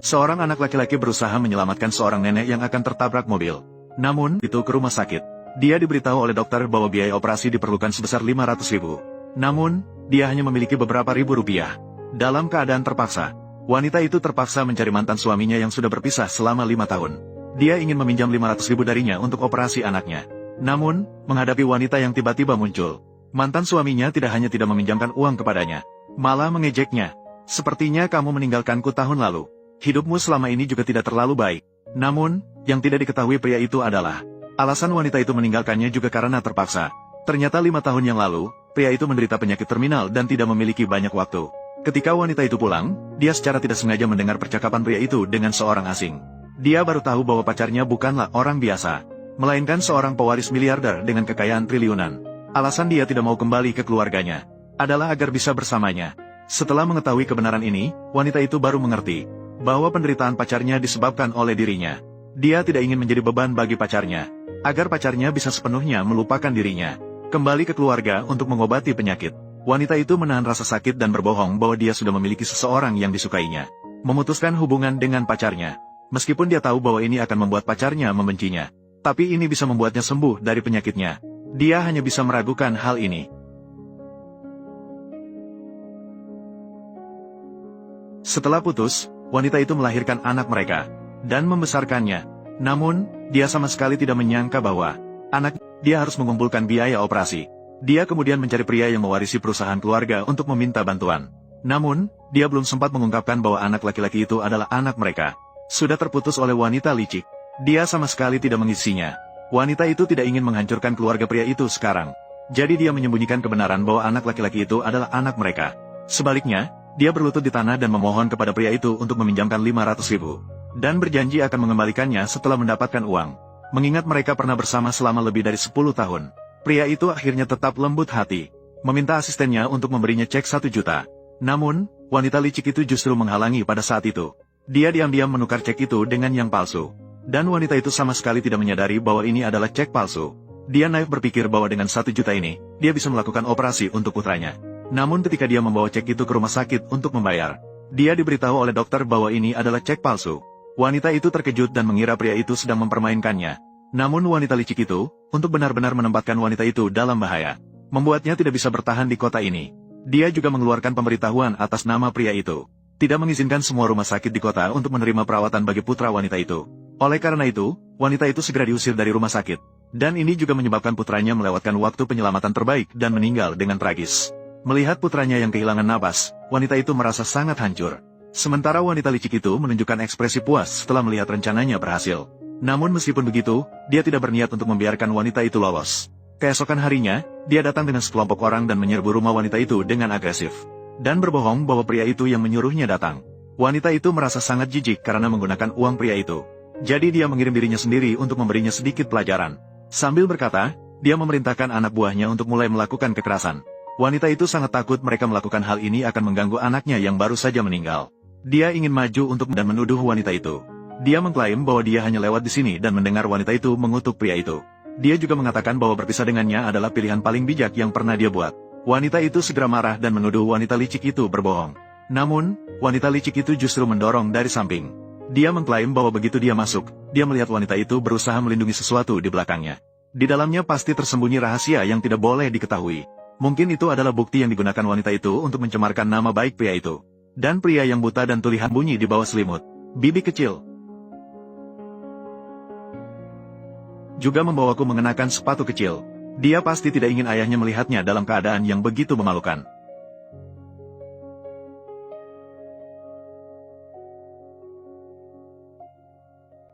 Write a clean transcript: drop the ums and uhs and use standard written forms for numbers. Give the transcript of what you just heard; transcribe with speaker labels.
Speaker 1: Seorang anak laki-laki berusaha menyelamatkan seorang nenek yang akan tertabrak mobil. Namun, itu ke rumah sakit. Dia diberitahu oleh dokter bahwa biaya operasi diperlukan sebesar 500.000. Namun, dia hanya memiliki beberapa ribu rupiah. Dalam keadaan terpaksa, wanita itu terpaksa mencari mantan suaminya yang sudah berpisah selama 5 tahun. Dia ingin meminjam 500.000 darinya untuk operasi anaknya. Namun, menghadapi wanita yang tiba-tiba muncul, mantan suaminya tidak hanya tidak meminjamkan uang kepadanya, malah mengejeknya. Sepertinya kamu meninggalkanku tahun lalu. Hidupmu selama ini juga tidak terlalu baik. Namun, yang tidak diketahui pria itu adalah, alasan wanita itu meninggalkannya juga karena terpaksa. Ternyata 5 tahun yang lalu, pria itu menderita penyakit terminal dan tidak memiliki banyak waktu. Ketika wanita itu pulang, dia secara tidak sengaja mendengar percakapan pria itu dengan seorang asing. Dia baru tahu bahwa pacarnya bukanlah orang biasa, melainkan seorang pewaris miliarder dengan kekayaan triliunan. Alasan dia tidak mau kembali ke keluarganya adalah agar bisa bersamanya. Setelah mengetahui kebenaran ini, wanita itu baru mengerti bahwa penderitaan pacarnya disebabkan oleh dirinya. Dia tidak ingin menjadi beban bagi pacarnya, agar pacarnya bisa sepenuhnya melupakan dirinya, kembali ke keluarga untuk mengobati penyakit. Wanita itu menahan rasa sakit dan berbohong bahwa dia sudah memiliki seseorang yang disukainya, memutuskan hubungan dengan pacarnya. Meskipun dia tahu bahwa ini akan membuat pacarnya membencinya, tapi ini bisa membuatnya sembuh dari penyakitnya. Dia hanya bisa meragukan hal ini. Setelah putus, wanita itu melahirkan anak mereka dan membesarkannya. Namun, dia sama sekali tidak menyangka bahwa dia harus mengumpulkan biaya operasi. Dia kemudian mencari pria yang mewarisi perusahaan keluarga untuk meminta bantuan. Namun, dia belum sempat mengungkapkan bahwa anak laki-laki itu adalah anak mereka. Sudah terputus oleh wanita licik. Dia sama sekali tidak mengisinya. Wanita itu tidak ingin menghancurkan keluarga pria itu sekarang. Jadi dia menyembunyikan kebenaran bahwa anak laki-laki itu adalah anak mereka. Sebaliknya, dia berlutut di tanah dan memohon kepada pria itu untuk meminjamkan 500.000. Dan berjanji akan mengembalikannya setelah mendapatkan uang. Mengingat mereka pernah bersama selama lebih dari 10 tahun. Pria itu akhirnya tetap lembut hati, meminta asistennya untuk memberinya cek 1 juta. Namun, wanita licik itu justru menghalangi pada saat itu. Dia diam-diam menukar cek itu dengan yang palsu. Dan wanita itu sama sekali tidak menyadari bahwa ini adalah cek palsu. Dia naif berpikir bahwa dengan 1 juta ini, dia bisa melakukan operasi untuk putranya. Namun ketika dia membawa cek itu ke rumah sakit untuk membayar, dia diberitahu oleh dokter bahwa ini adalah cek palsu. Wanita itu terkejut dan mengira pria itu sedang mempermainkannya. Namun wanita licik itu, untuk benar-benar menempatkan wanita itu dalam bahaya, membuatnya tidak bisa bertahan di kota ini. Dia juga mengeluarkan pemberitahuan atas nama pria itu, tidak mengizinkan semua rumah sakit di kota untuk menerima perawatan bagi putra wanita itu. Oleh karena itu, wanita itu segera diusir dari rumah sakit. Dan ini juga menyebabkan putranya melewatkan waktu penyelamatan terbaik dan meninggal dengan tragis. Melihat putranya yang kehilangan napas, wanita itu merasa sangat hancur. Sementara wanita licik itu menunjukkan ekspresi puas setelah melihat rencananya berhasil. Namun meskipun begitu, dia tidak berniat untuk membiarkan wanita itu lolos. Keesokan harinya, dia datang dengan sekelompok orang dan menyerbu rumah wanita itu dengan agresif. Dan berbohong bahwa pria itu yang menyuruhnya datang. Wanita itu merasa sangat jijik karena menggunakan uang pria itu. Jadi dia mengirim dirinya sendiri untuk memberinya sedikit pelajaran. Sambil berkata, dia memerintahkan anak buahnya untuk mulai melakukan kekerasan. Wanita itu sangat takut mereka melakukan hal ini akan mengganggu anaknya yang baru saja meninggal. Dia ingin maju untuk dan menuduh wanita itu. Dia mengklaim bahwa dia hanya lewat di sini dan mendengar wanita itu mengutuk pria itu. Dia juga mengatakan bahwa berpisah dengannya adalah pilihan paling bijak yang pernah dia buat. Wanita itu segera marah dan menuduh wanita licik itu berbohong. Namun, wanita licik itu justru mendorong dari samping. Dia mengklaim bahwa begitu dia masuk, dia melihat wanita itu berusaha melindungi sesuatu di belakangnya. Di dalamnya pasti tersembunyi rahasia yang tidak boleh diketahui. Mungkin itu adalah bukti yang digunakan wanita itu untuk mencemarkan nama baik pria itu. Dan pria yang buta dan tuli bunyi di bawah selimut, bibi kecil, juga membawaku mengenakan sepatu kecil. Dia pasti tidak ingin ayahnya melihatnya dalam keadaan yang begitu memalukan.